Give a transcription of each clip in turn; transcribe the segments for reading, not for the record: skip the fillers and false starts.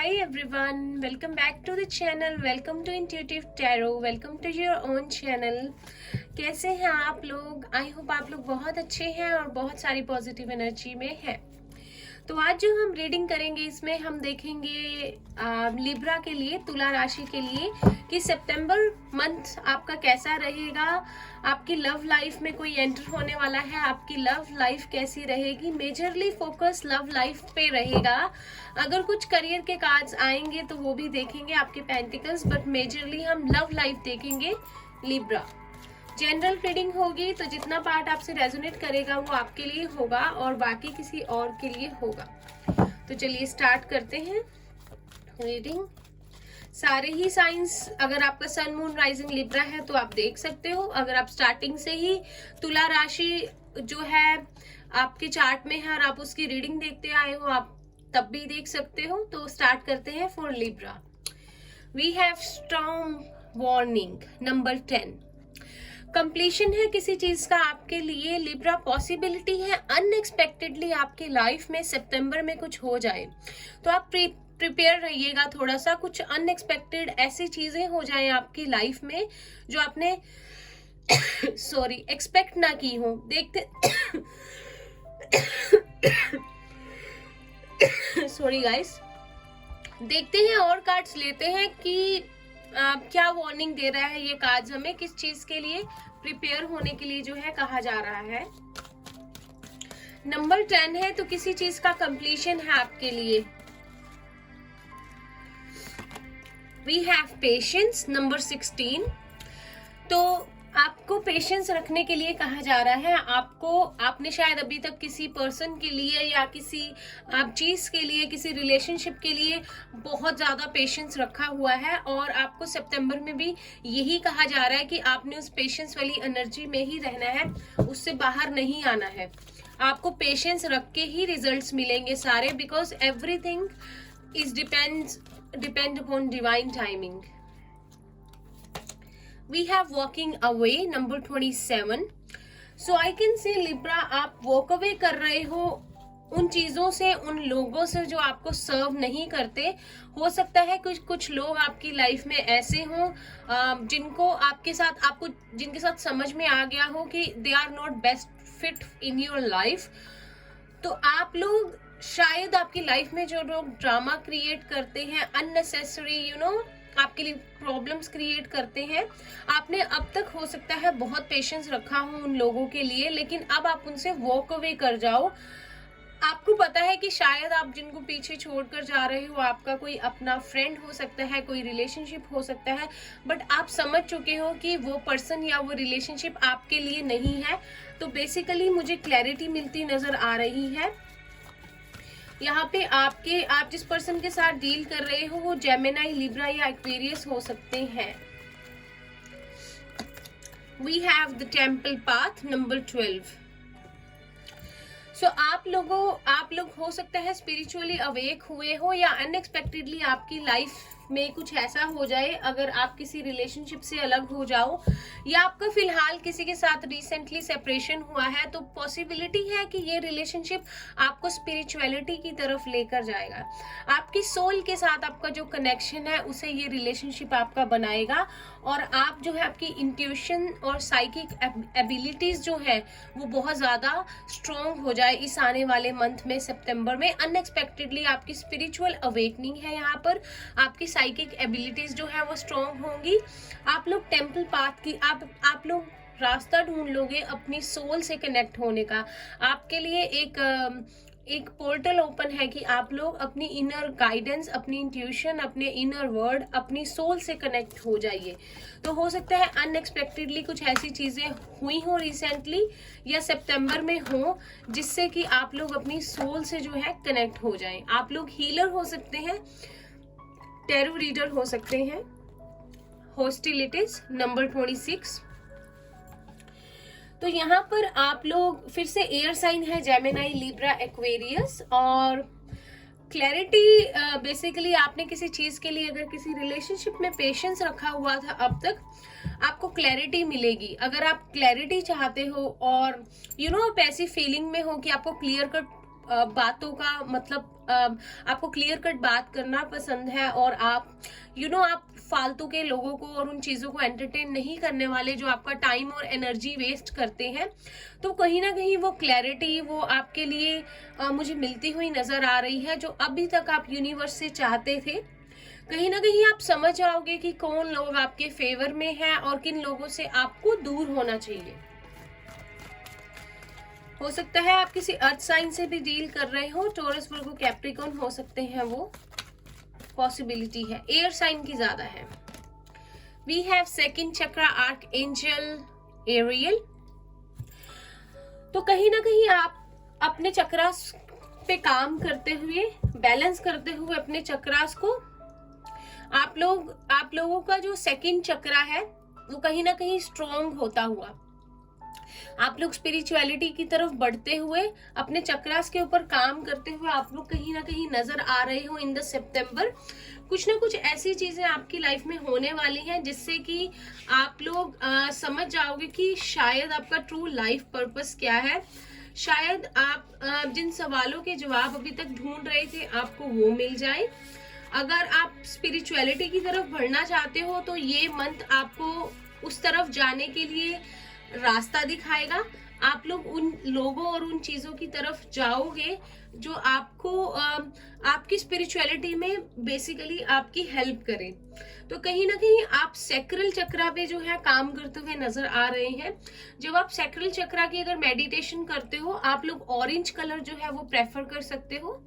Hi everyone, welcome back to the channel. Welcome to Intuitive Tarot. Welcome to your own channel. कैसे हैं आप लोग? I hope आप लोग बहुत अच्छे हैं और बहुत सारी पॉजिटिव एनर्जी में हैं। तो आज जो हम रीडिंग करेंगे इसमें हम देखेंगे लिब्रा के लिए, तुला राशि के लिए कि सितंबर मंथ आपका कैसा रहेगा। आपकी लव लाइफ में कोई एंटर होने वाला है, आपकी लव लाइफ कैसी रहेगी। मेजरली फोकस लव लाइफ पे रहेगा। अगर कुछ करियर के कार्ड्स आएंगे तो वो भी देखेंगे आपके पेंटिकल्स, बट मेजरली हम लव लाइफ देखेंगे लिब्रा। जनरल रीडिंग होगी तो जितना पार्ट आपसे रेजोनेट करेगा वो आपके लिए होगा और बाकी किसी और के लिए होगा। तो चलिए स्टार्ट करते हैं रीडिंग। सारे ही साइंस, अगर आपका सन मून राइजिंग लिब्रा है तो आप देख सकते हो। अगर आप स्टार्टिंग से ही तुला राशि जो है आपके चार्ट में है और आप उसकी रीडिंग देखते आए हो, आप तब भी देख सकते हो। तो स्टार्ट करते हैं for Libra. We have strong warning number 10। Completion है किसी चीज का आपके लिए लिब्रा। पॉसिबिलिटी है अनएक्सपेक्टेडली आपके लाइफ में सितंबर में कुछ हो जाए, तो आप प्रिपेयर रहिएगा थोड़ा सा। कुछ अनएक्सपेक्टेड ऐसी चीजें हो जाए आपकी लाइफ में जो आपने सॉरी एक्सपेक्ट ना की हो। देखते सॉरी गाइस, देखते हैं और कार्ड्स लेते हैं कि क्या वार्निंग दे रहा है ये कार्ड्स हमें, किस चीज के लिए प्रिपेयर होने के लिए जो है कहा जा रहा है। नंबर 10 है तो किसी चीज का कंप्लीशन है आपके लिए। We have patience number 16। तो आपको पेशेंस रखने के लिए कहा जा रहा है। आपने शायद अभी तक किसी पर्सन के लिए या किसी आप चीज के लिए, किसी रिलेशनशिप के लिए बहुत ज्यादा पेशेंस रखा हुआ है और आपको सितंबर में भी यही कहा जा रहा है कि आपने उस पेशेंस वाली एनर्जी में ही रहना है, उससे बाहर नहीं आना है। आपको पेशेंस रख के ही रिजल्ट्स मिलेंगे सारे, because everything is depend upon divine timing. We have walking away number 27. So I can say Libra, आप walk away कर रहे हो उन चीजों से, उन लोगों से जो आपको सर्व नहीं करते। हो सकता है कुछ लोग आपकी लाइफ में ऐसे हों जिनके साथ समझ में आ गया हो कि they are not best fit in your life. तो आप लोग शायद आपकी लाइफ में जो लोग ड्रामा क्रिएट करते हैं, अननेसेसरी आपके लिए प्रॉब्लम्स क्रिएट करते हैं, आपने अब तक हो सकता है बहुत पेशेंस रखा हो उन लोगों के लिए, लेकिन अब आप उनसे वॉक अवे कर जाओ। आपको पता है कि शायद आप जिनको पीछे छोड़कर जा रहे हो आपका कोई अपना फ्रेंड हो सकता है, कोई रिलेशनशिप हो सकता है, बट आप समझ चुके हो कि वो पर्सन या वो रिलेशनशिप आपके लिए नहीं है। तो बेसिकली मुझे क्लैरिटी मिलती नजर आ रही है यहाँ पे। आप जिस पर्सन के साथ डील कर रहे हो वो जेमिनी, लिब्रा या एक्वेरियस हो सकते हैं। We have the temple path number 12। So आप लोग हो सकता है स्पिरिचुअली अवेक हुए हो या अनएक्सपेक्टेडली आपकी लाइफ में कुछ ऐसा हो जाए। अगर आप किसी रिलेशनशिप से अलग हो जाओ या आपका फिलहाल किसी के साथ रिसेंटली सेपरेशन हुआ है, तो पॉसिबिलिटी है कि ये रिलेशनशिप आपको स्पिरिचुअलिटी की तरफ लेकर जाएगा। आपकी सोल के साथ आपका जो कनेक्शन है उसे ये रिलेशनशिप आपका बनाएगा और आप जो है आपकी इंट्यूशन और साइकिक एबिलिटीज जो है वो बहुत ज्यादा स्ट्रॉन्ग हो जाए इस आने वाले मंथ में, सितंबर में। अनएक्सपेक्टेडली आपकी स्पिरिचुअल अवेकनिंग है यहाँ पर, आपकी साइकिक एबिलिटीज जो है वो स्ट्रॉन्ग होंगी। आप लोग टेम्पल पाथ की आप लोग रास्ता ढूंढ लोगे अपनी सोल से कनेक्ट होने का। आपके लिए एक पोर्टल ओपन है कि आप लोग अपनी इनर गाइडेंस, अपनी इंट्यूशन, अपने इनर वर्ड, अपनी सोल से कनेक्ट हो जाइए। तो हो सकता है अनएक्सपेक्टेडली कुछ ऐसी चीजें हुई हो रिसेंटली या सितंबर में हो जिससे कि आप लोग अपनी सोल से जो है कनेक्ट हो जाएं। आप लोग हीलर हो सकते हैं, टैरो रीडर हो सकते हैं। Hostilities number 26। तो यहाँ पर आप लोग फिर से एयर साइन है जेमिनी, लिब्रा, एक्वेरियस। और क्लैरिटी बेसिकली आपने किसी चीज के लिए अगर किसी रिलेशनशिप में पेशेंस रखा हुआ था अब तक, आपको क्लैरिटी मिलेगी। अगर आप क्लैरिटी चाहते हो और आप ऐसी फीलिंग में हो कि आपको क्लियर कट बातों का मतलब आपको क्लियर कट बात करना पसंद है, और आप आप फालतू के लोगों को और उन चीजों को एंटरटेन नहीं करने वाले जो आपका टाइम और एनर्जी वेस्ट करते हैं। तो कहीं ना कहीं वो क्लैरिटी वो आपके लिए मुझे मिलती हुई नजर आ रही है, जो अभी तक आप यूनिवर्स से चाहते थे। कहीं ना कहीं आप समझ जाओगे कि कौन लोग आपके फेवर में हैं और किन लोगों से आपको दूर होना चाहिए। हो सकता है आप किसी अर्थ साइन से भी डील कर रहे हो, टॉरस, वर्गो, कैप्रिकॉर्न हो सकते हैं, वो पॉसिबिलिटी है। एयर साइन की ज्यादा है। We have second chakra archangel Ariel. तो कहीं ना कहीं आप अपने चक्रास पे काम करते हुए, बैलेंस करते हुए अपने चक्रास को, आप लोगों का जो सेकंड चक्रा है वो कहीं ना कहीं स्ट्रॉन्ग होता हुआ, आप लोग स्पिरिचुअलिटी की तरफ बढ़ते हुए, अपने चक्रास के ऊपर काम करते हुए आप लोग कहीं ना कहीं नजर आ रहे हो इन द सितंबर। कुछ ना कुछ ऐसी चीजें आपकी लाइफ में होने वाली हैं जिससे कि आप लोग समझ जाओगे कि शायद आपका ट्रू लाइफ पर्पस क्या है। शायद आप जिन सवालों के जवाब अभी तक ढूंढ रहे थे आपको वो मिल जाए। अगर आप स्पिरिचुअलिटी की तरफ बढ़ना चाहते हो तो ये मंथ आपको उस तरफ जाने के लिए रास्ता दिखाएगा। आप लोग उन लोगों और उन चीजों की तरफ जाओगे जो आपको आपकी स्पिरिचुअलिटी में बेसिकली आपकी हेल्प करें। तो कहीं ना कहीं आप सैक्रल चक्रा पे जो है काम करते हुए नजर आ रहे हैं। जब आप सैक्रल चक्रा की अगर मेडिटेशन करते हो, आप लोग ऑरेंज कलर जो है वो प्रेफर कर सकते हो।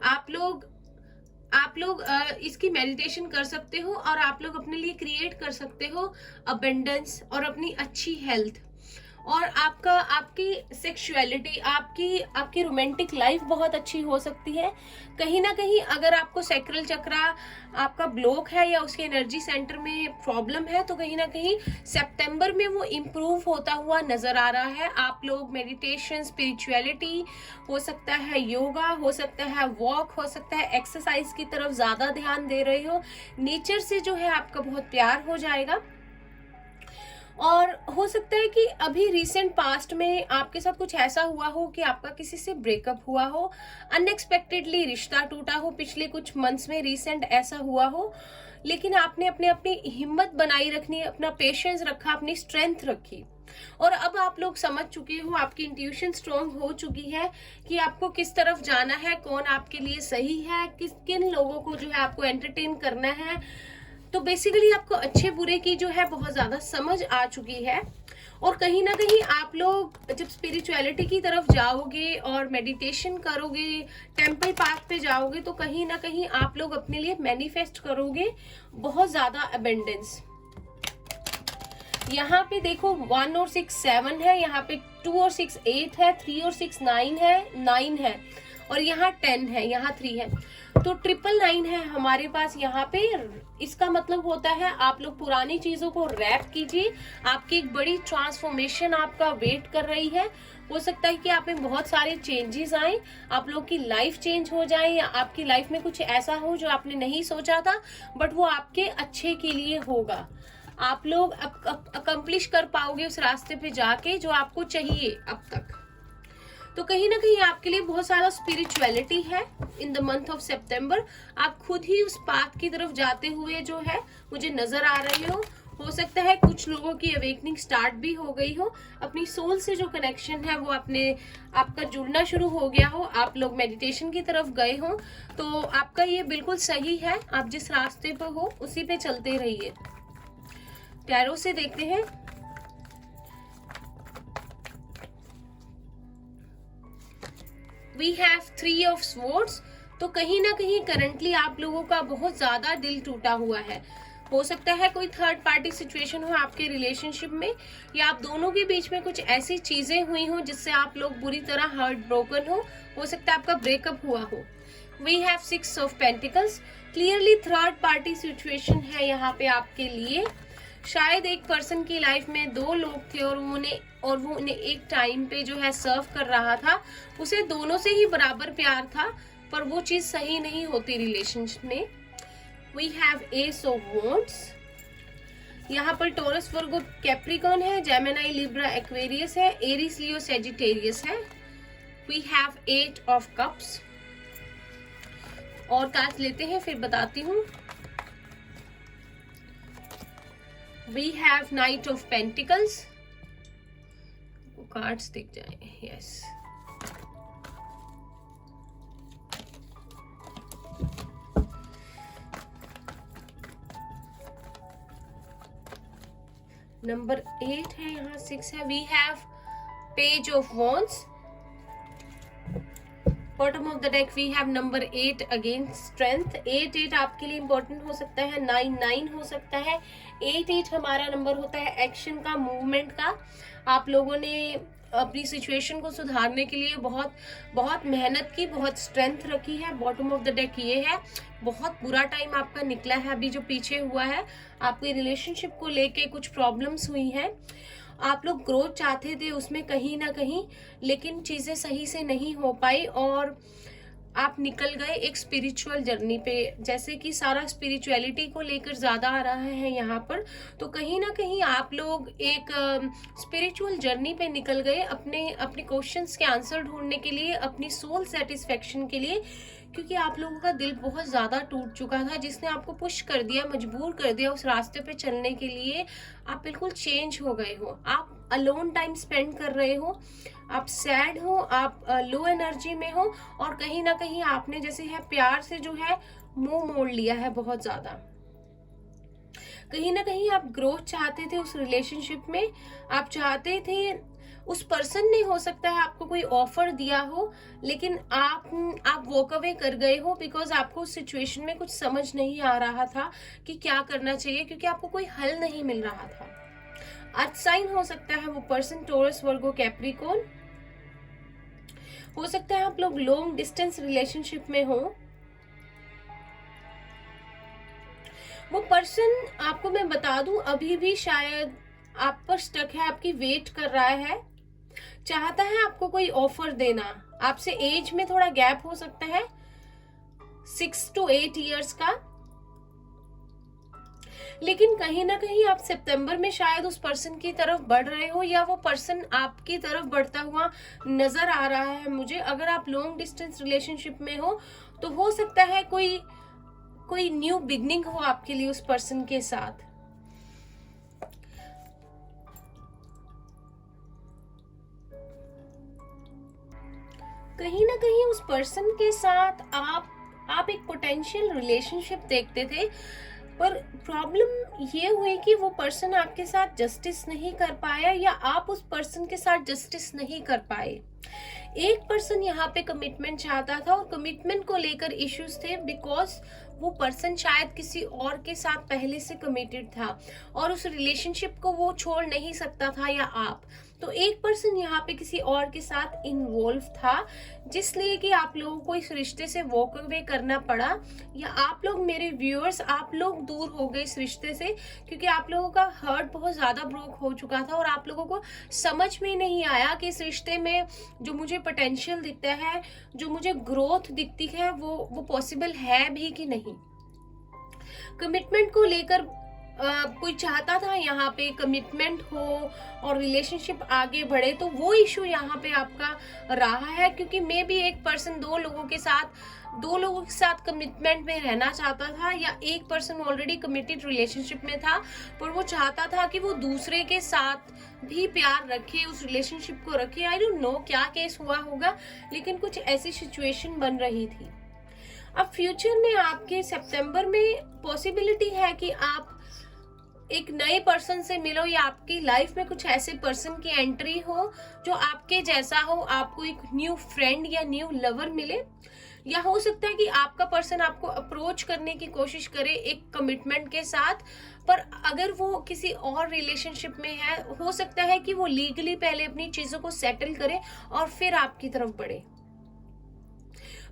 आप लोग इसकी मेडिटेशन कर सकते हो और आप लोग अपने लिए क्रिएट कर सकते हो अबेंडेंस और अपनी अच्छी हेल्थ, और आपकी सेक्सुअलिटी, आपकी रोमांटिक लाइफ बहुत अच्छी हो सकती है। कहीं ना कहीं अगर आपको सैक्रल चक्रा आपका ब्लॉक है या उसके एनर्जी सेंटर में प्रॉब्लम है तो कहीं ना कहीं सितंबर में वो इम्प्रूव होता हुआ नजर आ रहा है। आप लोग मेडिटेशन, स्पिरिचुअलिटी, हो सकता है योगा, हो सकता है वॉक, हो सकता है एक्सरसाइज की तरफ ज्यादा ध्यान दे रहे हो। नेचर से जो है आपका बहुत प्यार हो जाएगा। और हो सकता है कि अभी रिसेंट पास्ट में आपके साथ कुछ ऐसा हुआ हो कि आपका किसी से ब्रेकअप हुआ हो, अनएक्सपेक्टेडली रिश्ता टूटा हो, पिछले कुछ मंथ्स में रिसेंट ऐसा हुआ हो, लेकिन आपने अपनी हिम्मत बनाई रखनी, अपना पेशेंस रखा, अपनी स्ट्रेंथ रखी, और अब आप लोग समझ चुके हो, आपकी इंट्यूशन स्ट्रॉन्ग हो चुकी है कि आपको किस तरफ जाना है, कौन आपके लिए सही है, किन लोगों को जो है आपको एंटरटेन करना है। तो बेसिकली आपको अच्छे बुरे की जो है बहुत ज्यादा समझ आ चुकी है। और कहीं ना कहीं आप लोग जब स्पिरिचुअलिटी की तरफ जाओगे और मेडिटेशन करोगे, टेम्पल पाथ पे जाओगे, तो कहीं ना कहीं आप लोग अपने लिए मैनिफेस्ट करोगे बहुत ज्यादा अबेंडेंस। यहाँ पे देखो 1 और 6 7 है, यहाँ पे 2 और 6 8 है, 3 और 6 9 है, और यहाँ 10 है, यहाँ 3 है, तो 999 है हमारे पास यहाँ पे। इसका मतलब होता है आप लोग पुरानी चीजों को रैप कीजिए, आपकी एक बड़ी ट्रांसफॉर्मेशन आपका वेट कर रही है। हो सकता है कि आप में बहुत सारे चेंजेस आए, आप लोग की लाइफ चेंज हो जाए, या आपकी लाइफ में कुछ ऐसा हो जो आपने नहीं सोचा था, बट वो आपके अच्छे के लिए होगा। आप लोग अकम्प्लिश कर पाओगे उस रास्ते पे जाके जो आपको चाहिए अब तक। तो कहीं ना कहीं आपके लिए बहुत सारा स्पिरिचुअलिटी है इन द मंथ ऑफ सितंबर। आप खुद ही उस पाथ की तरफ जाते हुए जो है मुझे नजर आ रहे हो सकता है कुछ लोगों की अवेकनिंग स्टार्ट भी हो गई हो, अपनी सोल से जो कनेक्शन है वो आपका जुड़ना शुरू हो गया हो, आप लोग मेडिटेशन की तरफ गए हो, तो आपका ये बिल्कुल सही है। आप जिस रास्ते पर हो उसी पे चलते रहिए। टैरो से देखते हैं। We have 3 of swords. तो कहीं ना कहीं करंटली आप लोगों का बहुत ज्यादा दिल टूटा हुआ है। हो सकता है कोई थर्ड पार्टी सिचुएशन हो आपके रिलेशनशिप में, या आप दोनों के बीच में कुछ ऐसी चीजें हुई हो जिससे आप लोग बुरी तरह हर्ट ब्रोकन हो सकता है आपका ब्रेकअप हुआ हो। We have 6 of pentacles. Clearly third party situation है यहाँ पे आपके लिए। शायद एक पर्सन की लाइफ में 2 लोग थे और वो उन्हें एक टाइम पे जो है सर्व कर रहा था, उसे दोनों से ही बराबर प्यार था, पर वो चीज सही नहीं होती रिलेशनशिप में। We have ace of wands. यहाँ पर टॉरस, वर्गो, कैप्रिकॉर्न है, जेमिनी, लिब्रा, एक्वेरियस है, एरीज, लियो, सेजिटेरियस है। We have 8 of cups. और कार्ड लेते हैं फिर बताती हूँ। We have knight of pentacles. Cards दिख जाए, यस। नंबर 8 है, यहाँ 6 है। We have page of wands. Bottom of the deck we have number 8 again strength. 8 आपके लिए इंपॉर्टेंट हो सकता है, 9 हो सकता है। 8 हमारा नंबर होता है एक्शन का, मूवमेंट का। आप लोगों ने अपनी सिचुएशन को सुधारने के लिए बहुत बहुत मेहनत की, बहुत स्ट्रेंथ रखी है। बॉटम ऑफ द डेक ये है। बहुत बुरा टाइम आपका निकला है अभी जो पीछे हुआ है। आपके रिलेशनशिप को लेके कुछ प्रॉब्लम्स हुई हैं। आप लोग ग्रोथ चाहते थे उसमें कहीं ना कहीं, लेकिन चीजें सही से नहीं हो पाई और आप निकल गए एक स्पिरिचुअल जर्नी पे। जैसे कि सारा स्पिरिचुअलिटी को लेकर ज्यादा आ रहा है यहाँ पर, तो कहीं ना कहीं आप लोग एक स्पिरिचुअल जर्नी पे निकल गए अपने क्वेश्चंस के आंसर ढूंढने के लिए, अपनी सोल सेटिस्फेक्शन के लिए। क्योंकि आप लोगों का दिल बहुत ज्यादा टूट चुका था, जिसने आपको पुश कर दिया, मजबूर कर दिया उस रास्ते पे चलने के लिए। आप बिल्कुल चेंज हो गए हो। आप अलोन टाइम स्पेंड कर रहे हो, आप सैड हो, आप लो एनर्जी में हो, और कहीं ना कहीं आपने जैसे है प्यार से जो है मुंह मोड़ लिया है बहुत ज्यादा। कहीं ना कहीं आप ग्रोथ चाहते थे उस रिलेशनशिप में। आप चाहते थे, उस पर्सन ने हो सकता है आपको कोई ऑफर दिया हो, लेकिन आप वॉक अवे कर गए हो बिकॉज आपको उस सिचुएशन में कुछ समझ नहीं आ रहा था कि क्या करना चाहिए, क्योंकि आपको कोई हल नहीं मिल रहा था। अर्थ साइन हो सकता है वो पर्सन, टॉरस, वर्गो, कैप्रिकॉर्न। हो सकता है आप लोग लॉन्ग डिस्टेंस रिलेशनशिप में हो। वो पर्सन, आपको मैं बता दूं, अभी भी शायद आप पर स्टक है, आपकी वेट कर रहा है, चाहता है आपको कोई ऑफर देना। आपसे एज में थोड़ा गैप हो सकता है, 6 to 8 इयर्स का, लेकिन कहीं ना कहीं आप सितंबर में शायद उस पर्सन की तरफ बढ़ रहे हो, या वो पर्सन आपकी तरफ बढ़ता हुआ नजर आ रहा है मुझे। अगर आप लॉन्ग डिस्टेंस रिलेशनशिप में हो तो हो सकता है कोई न्यू बिगनिंग हो आपके लिए उस पर्सन के साथ। कहीं ना कहीं उस पर्सन के साथ आप एक पोटेंशियल रिलेशनशिप देखते थे, पर प्रॉब्लम ये हुई कि वो पर्सन आपके साथ जस्टिस नहीं कर पाया, या आप उस पर्सन के साथ जस्टिस नहीं कर पाए। एक पर्सन यहाँ पे कमिटमेंट चाहता था और कमिटमेंट को लेकर इश्यूज थे, बिकॉज वो पर्सन शायद किसी और के साथ पहले से कमिटेड था और उस रिलेशनशिप को वो छोड़ नहीं सकता था, या आप। तो एक पर्सन यहाँ पे किसी और के साथ इन्वॉल्व था, जिसलिए कि आप लोगों को इस रिश्ते से वॉक अवे करना पड़ा, या आप लोग, मेरे व्यूअर्स, आप लोग दूर हो गए इस रिश्ते से, क्योंकि आप लोगों का हर्ट बहुत ज्यादा ब्रोक हो चुका था और आप लोगों को समझ में नहीं आया कि इस रिश्ते में जो मुझे पोटेंशियल दिखता है, जो मुझे ग्रोथ दिखती है, वो पॉसिबल है भी कि नहीं। कमिटमेंट को लेकर कोई चाहता था यहाँ पे कमिटमेंट हो और रिलेशनशिप आगे बढ़े, तो वो इशू यहाँ पे आपका रहा है। क्योंकि मे भी एक पर्सन दो लोगों के साथ कमिटमेंट में रहना चाहता था, या एक पर्सन ऑलरेडी कमिटेड रिलेशनशिप में था, पर वो चाहता था कि वो दूसरे के साथ भी प्यार रखे, उस रिलेशनशिप को रखे। आई डोंट नो क्या केस हुआ होगा, लेकिन कुछ ऐसी सिचुएशन बन रही थी। अब फ्यूचर में आपके सितंबर में पॉसिबिलिटी है कि आप एक नए पर्सन से मिलो, या आपकी लाइफ में कुछ ऐसे पर्सन की एंट्री हो जो आपके जैसा हो, आपको एक न्यू फ्रेंड या न्यू लवर मिले, या हो सकता है कि आपका पर्सन आपको अप्रोच करने की कोशिश करे एक कमिटमेंट के साथ, पर अगर वो किसी और रिलेशनशिप में है, हो सकता है कि वो लीगली पहले अपनी चीजों को सेटल करे और फिर आपकी तरफ बढ़े।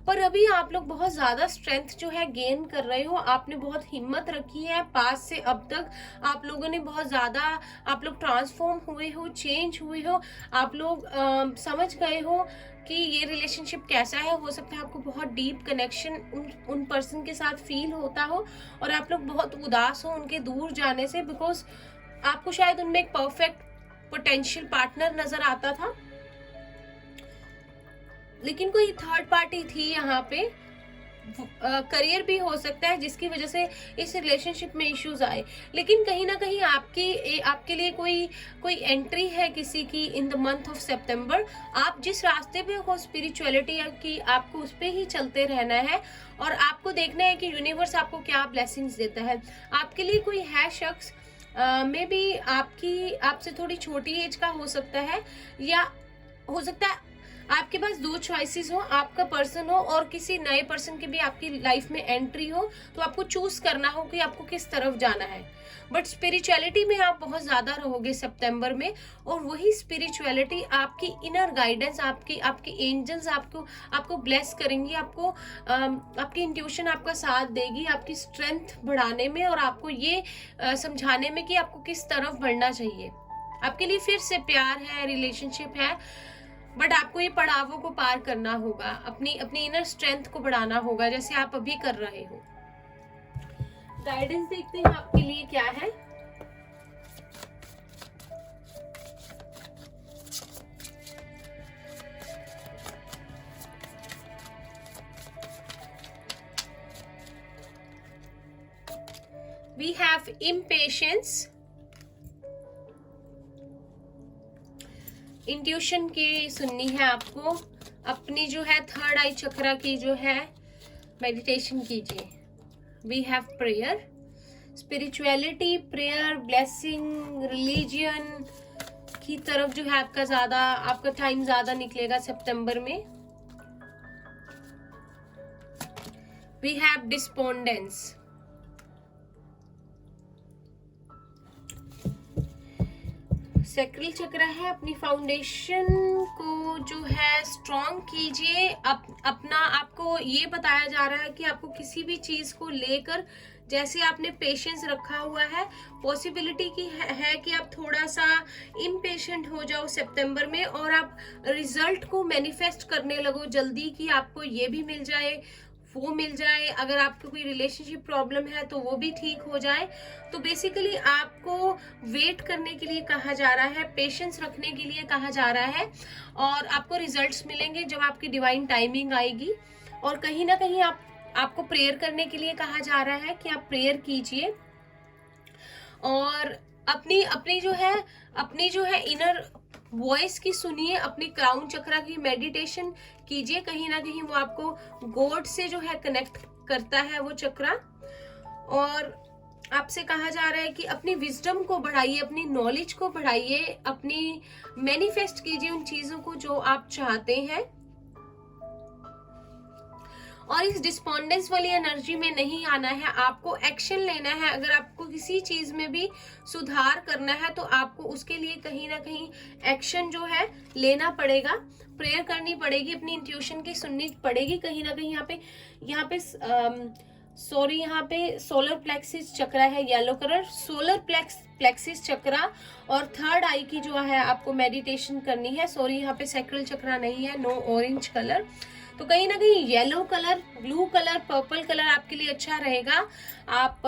पर अभी आप लोग बहुत ज्यादा स्ट्रेंथ जो है गेन कर रहे हो, आपने बहुत हिम्मत रखी है। पास से अब तक आप लोगों ने बहुत ज्यादा, आप लोग ट्रांसफॉर्म हुए हो, चेंज हुए हो, आप लोग समझ गए हो कि ये रिलेशनशिप कैसा है। हो सकता है आपको बहुत डीप कनेक्शन उन पर्सन के साथ फील होता हो, और आप लोग बहुत उदास हो उनके दूर जाने से, बिकॉज आपको शायद उनमें एक परफेक्ट पोटेंशियल पार्टनर नजर आता था। लेकिन कोई थर्ड पार्टी थी यहाँ पे, करियर भी हो सकता है जिसकी वजह से इस रिलेशनशिप में इश्यूज आए। लेकिन कहीं ना कहीं आपके लिए कोई कोई एंट्री है किसी की इन द मंथ ऑफ सितंबर। आप जिस रास्ते पे हो स्पिरिचुअलिटी की, आपको उस पे ही चलते रहना है और आपको देखना है कि यूनिवर्स आपको क्या ब्लेसिंग्स देता है। आपके लिए कोई है शख्स, मे बी आपसे थोड़ी छोटी एज का हो सकता है, या हो सकता है आपके पास दो चॉइसेस हो, आपका पर्सन हो और किसी नए पर्सन की भी आपकी लाइफ में एंट्री हो, तो आपको चूज करना हो कि आपको किस तरफ जाना है। बट स्पिरिचुअलिटी में आप बहुत ज्यादा रहोगे सितंबर में, और वही स्पिरिचुअलिटी आपकी इनर गाइडेंस, आपके एंजल्स आपको ब्लेस करेंगी, आपकी इंट्यूशन आपका साथ देगी, आपकी स्ट्रेंथ बढ़ाने में और आपको ये समझाने में कि आपको किस तरफ बढ़ना चाहिए। आपके लिए फिर से प्यार है, रिलेशनशिप है, बट आपको ये पड़ावों को पार करना होगा, अपनी इनर स्ट्रेंथ को बढ़ाना होगा, जैसे आप अभी कर रहे हो। गाइडेंस देखते हैं आपके लिए क्या है। वी हैव इम्पेशेंस, इंट्यूशन की सुननी है आपको, अपनी जो है थर्ड आई चक्रा की जो है मेडिटेशन कीजिए। We have prayer, spirituality, prayer, blessing, religion की तरफ जो है आपका टाइम ज्यादा निकलेगा सितंबर में। वी हैव डिस्पोंडेंस, सैक्रल चक्र है, अपनी फाउंडेशन को जो है स्ट्रॉन्ग कीजिए। अपना आपको ये बताया जा रहा है कि आपको किसी भी चीज को लेकर जैसे आपने पेशेंस रखा हुआ है, पॉसिबिलिटी की है कि आप थोड़ा सा इम्पेशेंट हो जाओ सितंबर में और आप रिजल्ट को मैनिफेस्ट करने लगो जल्दी, कि आपको ये भी मिल जाए, वो मिल जाए। अगर आपको कोई रिलेशनशिप प्रॉब्लम है तो वो भी ठीक हो जाए। तो बेसिकली आपको वेट करने के लिए कहा जा रहा है, पेशेंस रखने के लिए कहा जा रहा है, और आपको रिजल्ट्स मिलेंगे जब आपकी डिवाइन टाइमिंग आएगी। और कहीं ना कहीं आपको प्रेयर करने के लिए कहा जा रहा है कि आप प्रेयर कीजिए और अपनी जो है इनर वॉइस की सुनिए, अपनी क्राउन चक्रा की मेडिटेशन कीजिए। कहीं ना कहीं वो आपको गॉड से जो है कनेक्ट करता है वो चक्रा। और आपसे कहा जा रहा है कि अपनी विजडम को बढ़ाइए, अपनी नॉलेज को बढ़ाइए, अपनी मैनिफेस्ट कीजिए उन चीजों को जो आप चाहते हैं। और इस डिस्पोंडेंस वाली एनर्जी में नहीं आना है, आपको एक्शन लेना है। अगर आपको किसी चीज में भी सुधार करना है तो आपको उसके लिए कहीं ना कहीं एक्शन जो है लेना पड़ेगा, प्रेयर करनी पड़ेगी, अपनी इंट्यूशन की सुननी पड़ेगी। कहीं ना कहीं यहाँ पे सोलर प्लेक्सिस चक्रा है, येलो कलर सोलर प्लेक्सिस चक्रा, और थर्ड आई की जो है आपको मेडिटेशन करनी है। सॉरी, यहाँ पे सैक्रल चक्रा नहीं है, नो ऑरेंज कलर। तो कहीं ना कहीं yellow colour, blue colour, purple colour आपके लिए अच्छा रहेगा। आप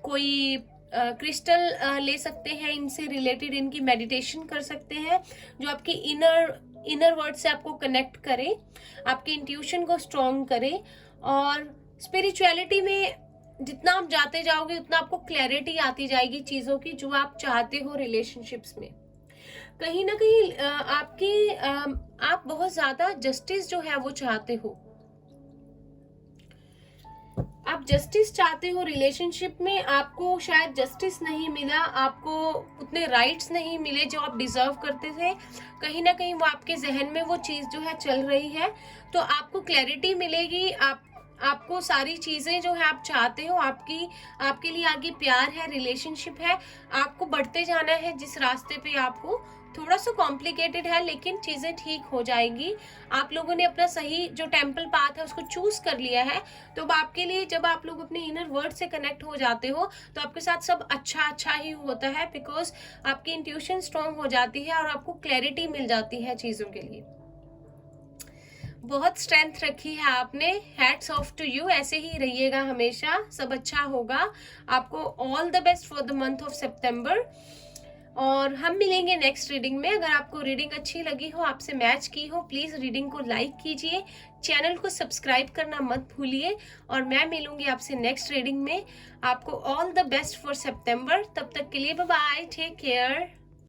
कोई क्रिस्टल ले सकते हैं, इनसे रिलेटेड इनकी मेडिटेशन कर सकते हैं जो आपकी इनर वर्ड से आपको कनेक्ट करे, आपके इंट्यूशन को स्ट्रॉन्ग करे। और स्पिरिचुअलिटी में जितना आप जाते जाओगे उतना आपको क्लैरिटी आती जाएगी चीजों की जो आप चाहते हो रिलेशनशिप्स में। कहीं ना कहीं आप बहुत ज्यादा जस्टिस जो है वो चाहते हो, आप जस्टिस चाहते हो रिलेशनशिप में। आपको शायद जस्टिस नहीं मिला, आपको उतने राइट्स नहीं मिले जो आप डिजर्व करते थे। कहीं ना कहीं वो आपके जहन में वो चीज जो है चल रही है, तो आपको क्लैरिटी मिलेगी। आपको सारी चीजें जो है आप चाहते हो, आपके लिए आगे प्यार है, रिलेशनशिप है, आपको बढ़ते जाना है जिस रास्ते पे। आपको थोड़ा सा कॉम्प्लिकेटेड है लेकिन चीजें ठीक हो जाएंगी। आप लोगों ने अपना सही जो टेम्पल पाथ है उसको चूज कर लिया है, तो आपके लिए जब आप लोग अपने इनर वर्ड से कनेक्ट हो जाते हो तो आपके साथ सब अच्छा ही होता है, बिकॉज आपकी इंट्यूशन स्ट्रांग हो जाती है और आपको क्लैरिटी मिल जाती है चीजों के लिए। बहुत स्ट्रेंथ रखी है आपने, हैट्स ऑफ टू यू। ऐसे ही रहिएगा हमेशा, सब अच्छा होगा। आपको all the best for the month of September. और हम मिलेंगे नेक्स्ट रीडिंग में। अगर आपको रीडिंग अच्छी लगी हो, आपसे मैच की हो, प्लीज रीडिंग को लाइक कीजिए, चैनल को सब्सक्राइब करना मत भूलिए। और मैं मिलूंगी आपसे नेक्स्ट रीडिंग में। आपको ऑल द बेस्ट फॉर सितंबर। तब तक के लिए बाय बाय, टेक केयर।